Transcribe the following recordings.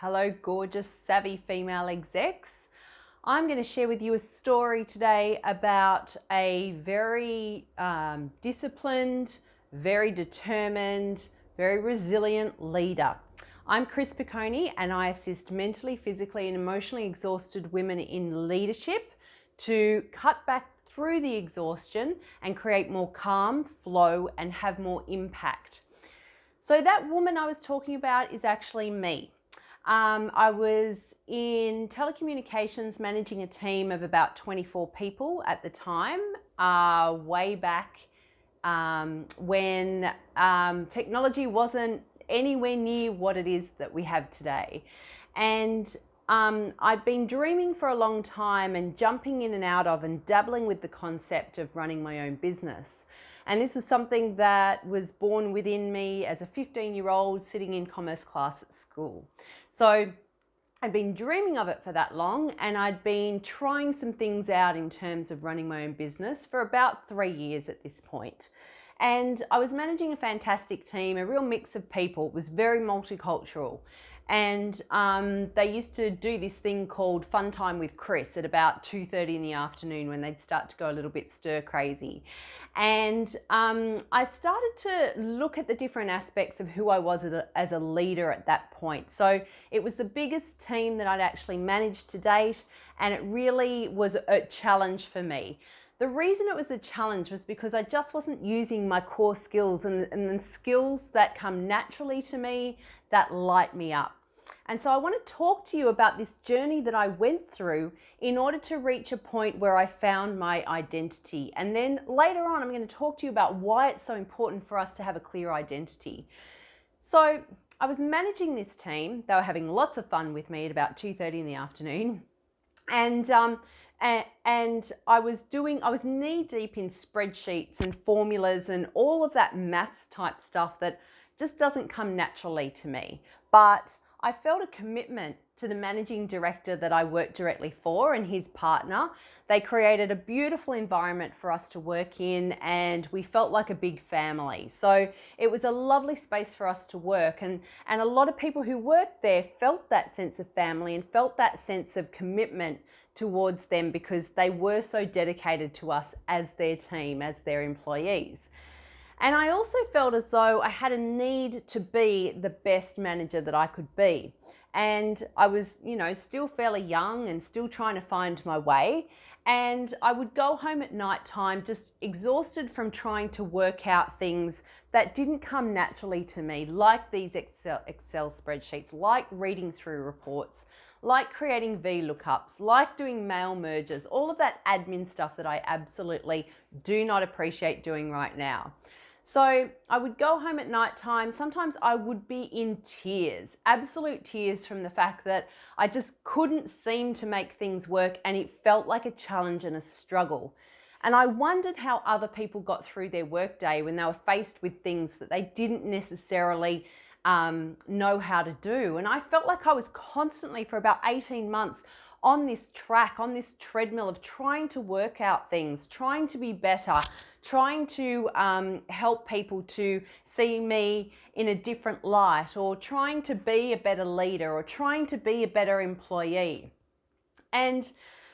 Hello, gorgeous, savvy female execs. I'm going to share with you a story today about a very disciplined, very determined, very resilient leader. I'm Chris Piccone and I assist mentally, physically and emotionally exhausted women in leadership to cut back through the exhaustion and create more calm, flow and have more impact. So that woman I was talking about is actually me. I was in telecommunications managing a team of about 24 people at the time, way back when technology wasn't anywhere near what it is that we have today. And I'd been dreaming for a long time and jumping in and out of and dabbling with the concept of running my own business. And this was something that was born within me as a 15-year-old sitting in commerce class at school. So I'd been dreaming of it for that long, and I'd been trying some things out in terms of running my own business for about 3 years at this point. And I was managing a fantastic team, a real mix of people. It was very multicultural. And they used to do this thing called Fun Time with Chris at about 2:30 in the afternoon when they'd start to go a little bit stir crazy. And I started to look at the different aspects of who I was as a leader at that point. So it was the biggest team that I'd actually managed to date, and it really was a challenge for me. The reason it was a challenge was because I just wasn't using my core skills and the skills that come naturally to me that light me up. And so I want to talk to you about this journey that I went through in order to reach a point where I found my identity. And then later on, I'm going to talk to you about why it's so important for us to have a clear identity. So I was managing this team. They were having lots of fun with me at about 2:30 in the afternoon. And I was knee deep in spreadsheets and formulas and all of that maths type stuff that just doesn't come naturally to me. But I felt a commitment to the managing director that I worked directly for and his partner. They created a beautiful environment for us to work in, and we felt like a big family. So it was a lovely space for us to work, and a lot of people who worked there felt that sense of family and felt that sense of commitment towards them because they were so dedicated to us as their team, as their employees. And I also felt as though I had a need to be the best manager that I could be. And I was, still fairly young and still trying to find my way. And I would go home at night time just exhausted from trying to work out things that didn't come naturally to me, like these Excel spreadsheets, like reading through reports, like creating VLOOKUPs, like doing mail merges, all of that admin stuff that I absolutely do not appreciate doing right now. So I would go home at night time. Sometimes I would be in tears, absolute tears from the fact that I just couldn't seem to make things work, and it felt like a challenge and a struggle. And I wondered how other people got through their workday when they were faced with things that they didn't necessarily know how to do. And I felt like I was constantly for about 18 months on this track, on this treadmill of trying to work out things, trying to be better, trying to help people to see me in a different light, or trying to be a better leader, or trying to be a better employee. And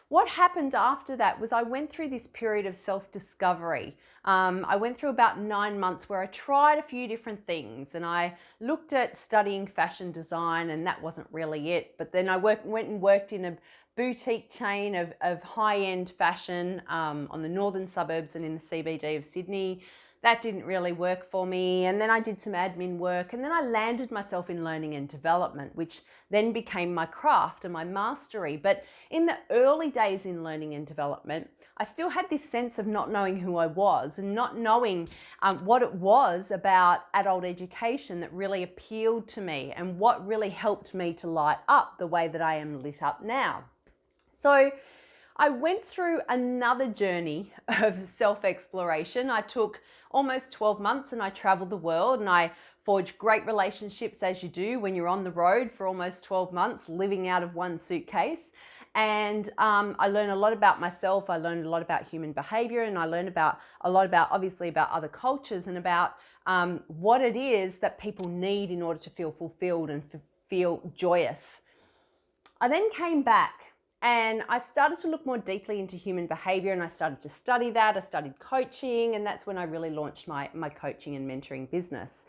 what happened after that was I went through this period of self-discovery. I went through about 9 months where I tried a few different things, and I looked at studying fashion design, and that wasn't really it. But then I went and worked in a boutique chain of high-end fashion on the northern suburbs and in the CBD of Sydney. That didn't really work for me. And then I did some admin work, and then I landed myself in learning and development, which then became my craft and my mastery. But in the early days in learning and development, I still had this sense of not knowing who I was and not knowing what it was about adult education that really appealed to me and what really helped me to light up the way that I am lit up now. So I went through another journey of self-exploration. I took almost 12 months and I traveled the world, and I forged great relationships, as you do when you're on the road for almost 12 months, living out of one suitcase. And I learned a lot about myself. I learned a lot about human behavior, and I learned a lot about obviously about other cultures and about what it is that people need in order to feel fulfilled and feel joyous. I then came back and I started to look more deeply into human behavior, and I started to study that. I studied coaching, and that's when I really launched my coaching and mentoring business.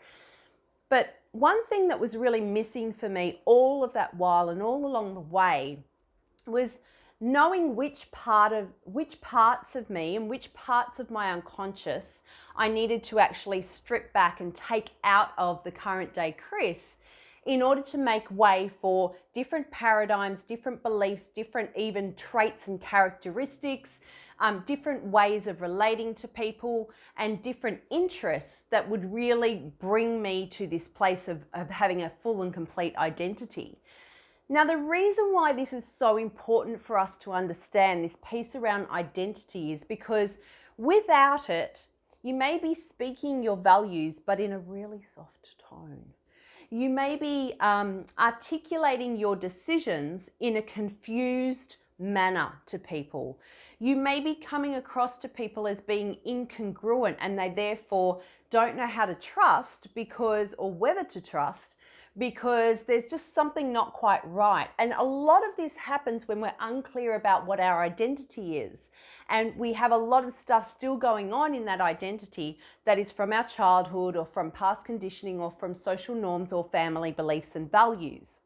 But one thing that was really missing for me all of that while and all along the way was knowing which parts of me and which parts of my unconscious I needed to actually strip back and take out of the current day Chris in order to make way for different paradigms, different beliefs, different even traits and characteristics, different ways of relating to people, and different interests that would really bring me to this place of having a full and complete identity. Now, the reason why this is so important for us to understand this piece around identity is because without it, you may be speaking your values, but in a really soft tone. You may be articulating your decisions in a confused manner to people. You may be coming across to people as being incongruent, and they therefore don't know how to trust or whether to trust, because there's just something not quite right. And a lot of this happens when we're unclear about what our identity is. And we have a lot of stuff still going on in that identity that is from our childhood or from past conditioning or from social norms or family beliefs and values.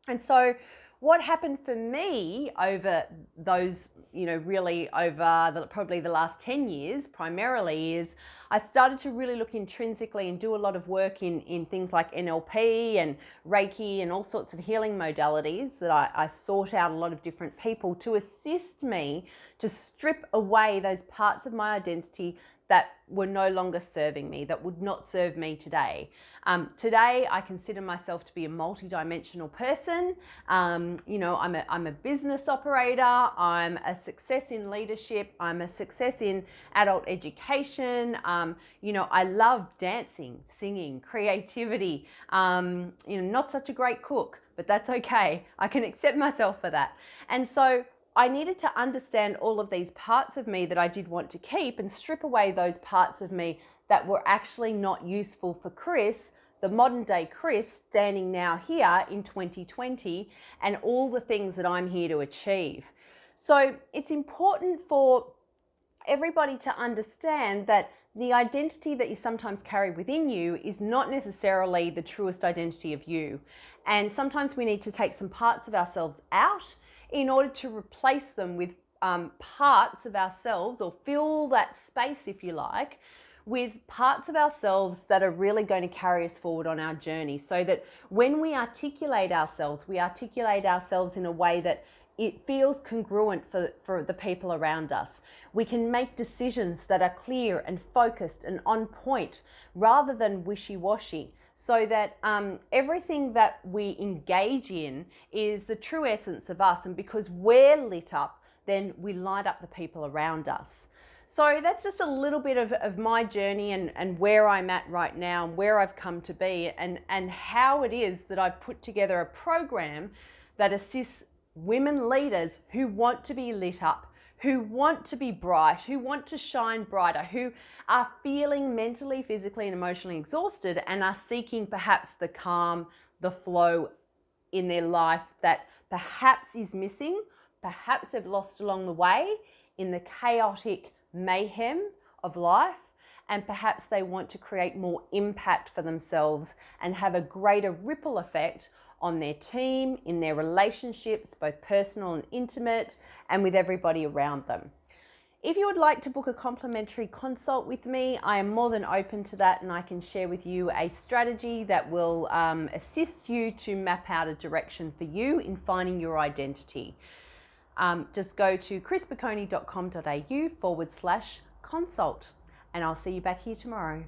And so what happened for me over those, really over probably the last 10 years primarily is I started to really look intrinsically and do a lot of work in things like NLP and Reiki and all sorts of healing modalities that I sought out a lot of different people to assist me to strip away those parts of my identity that were no longer serving me, that would not serve me today. Today, I consider myself to be a multidimensional person. I'm a business operator. I'm a success in leadership. I'm a success in adult education. I love dancing, singing, creativity. Not such a great cook, but that's okay. I can accept myself for that. And so I needed to understand all of these parts of me that I did want to keep and strip away those parts of me that were actually not useful for Chris, the modern day Chris, standing now here in 2020, and all the things that I'm here to achieve. So it's important for everybody to understand that the identity that you sometimes carry within you is not necessarily the truest identity of you. And sometimes we need to take some parts of ourselves out in order to replace them with parts of ourselves, or fill that space, if you like, with parts of ourselves that are really going to carry us forward on our journey, so that when we articulate ourselves in a way that it feels congruent for the people around us. We can make decisions that are clear and focused and on point rather than wishy-washy, so that everything that we engage in is the true essence of us. And because we're lit up, then we light up the people around us. So that's just a little bit of my journey and where I'm at right now and where I've come to be, and how it is that I've put together a program that assists women leaders who want to be lit up, who want to be bright, who want to shine brighter, who are feeling mentally, physically, and emotionally exhausted and are seeking perhaps the calm, the flow in their life that perhaps is missing, perhaps they've lost along the way in the chaotic mayhem of life, and perhaps they want to create more impact for themselves and have a greater ripple effect on their team, in their relationships, both personal and intimate, and with everybody around them. If you would like to book a complimentary consult with me, I am more than open to that, and I can share with you a strategy that will assist you to map out a direction for you in finding your identity. Just go to chrisbocconi.com.au/consult, and I'll see you back here tomorrow.